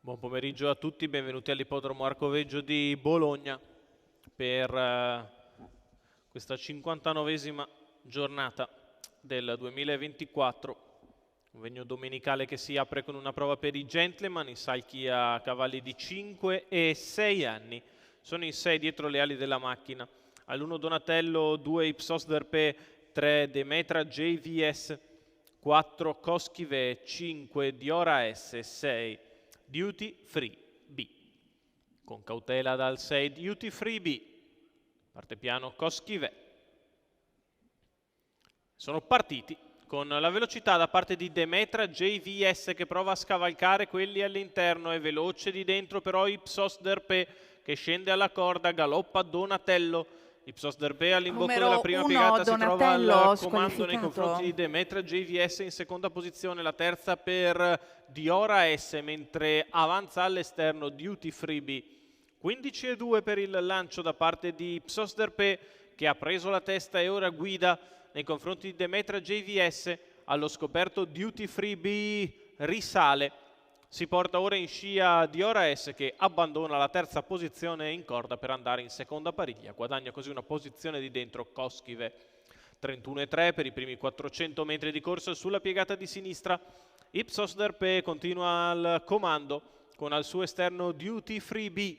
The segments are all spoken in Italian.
Buon pomeriggio a tutti, benvenuti all'Ippodromo Arcoveggio di Bologna per questa 59esima giornata del 2024. Convegno domenicale che si apre con una prova per i gentleman, i salchi a cavalli di 5 e 6 anni. Sono in 6 dietro le ali della macchina. All'1 Donatello, 2 Ipsos Derpé, 3 Demetra JVS, 4 Coschive, 5 Diora S, 6 Duty Free B. Con cautela dal 6 Duty Free B. Parte piano Coschive. Sono partiti con la velocità da parte di Demetra JVS che prova a scavalcare quelli all'interno. È veloce di dentro però Ipsos Derpé che scende alla corda, galoppa Donatello. Ipsos Derpé all'imbocco della prima piegata si trova al comando nei confronti di Demetra JVS in seconda posizione, la terza per Diora S, mentre avanza all'esterno Duty Free B. 15-2 per il lancio da parte di Ipsos Derpé che ha preso la testa e ora guida nei confronti di Demetra JVS. Allo scoperto Duty Free B risale. Si porta ora in scia Diora S che abbandona la terza posizione in corda per andare in seconda pariglia. Guadagna così una posizione di dentro Coschive. 31-3 per i primi 400 metri di corsa sulla piegata di sinistra. Ipsos Derpé continua al comando con al suo esterno Duty Free B,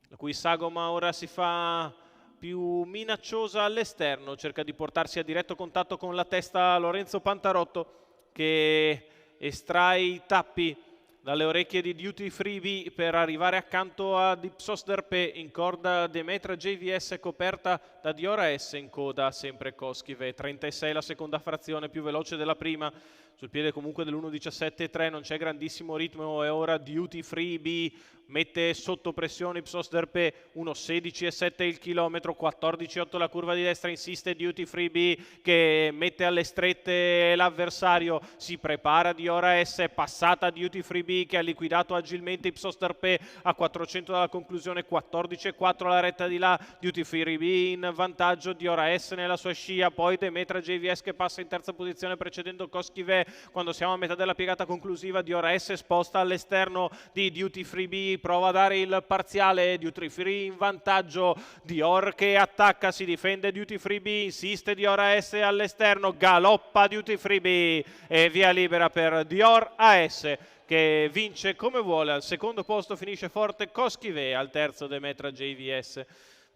la cui sagoma ora si fa più minacciosa all'esterno. Cerca di portarsi a diretto contatto con la testa Lorenzo Pantarotto che estrae i tappi dalle orecchie di Duty Free B per arrivare accanto ad Ipsos Derpé. In corda Demetra JVS coperta da Diora S, in coda sempre Coschive. 36 la seconda frazione, più veloce della prima, sul piede comunque dell'1.17.3, non c'è grandissimo ritmo e ora Duty Free B mette sotto pressione Ipsos Derpé. 1.16.7 il chilometro, 14.8 la curva di destra, insiste Duty Free B che mette alle strette l'avversario, si prepara Diora S, è passata Duty Free B che ha liquidato agilmente Ipsos Derpé a 400 dalla conclusione. 14.4 la retta di là, Duty Free B in vantaggio, Diora S nella sua scia, poi Demetra JVS che passa in terza posizione precedendo Coschive. Quando siamo a metà della piegata conclusiva Diora S sposta all'esterno di Duty Free B, prova a dare il parziale, Duty Free in vantaggio, Dior che attacca, si difende Duty Free B, insiste Diora S all'esterno, galoppa Duty Free B e via libera per Dior AS che vince come vuole. Al secondo posto finisce forte Coschive, al terzo Demetra JVS.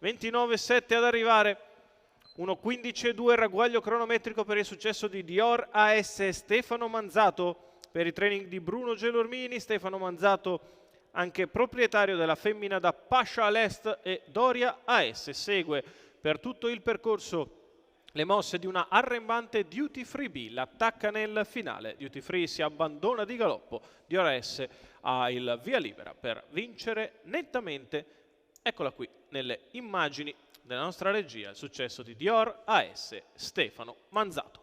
29-7 ad arrivare. 1.15.2 il ragguaglio cronometrico per il successo di Dior AS. Stefano Manzato per i training di Bruno Gelormini. Stefano Manzato anche proprietario della femmina da Pascia all'Est e Doria AS. Segue per tutto il percorso le mosse di una arrembante Duty Free B, l'attacca nel finale. Duty Free si abbandona di galoppo, Diora S ha il via libera per vincere nettamente. Eccola qui nelle immagini della nostra regia, il successo di Dior AS, Stefano Manzato.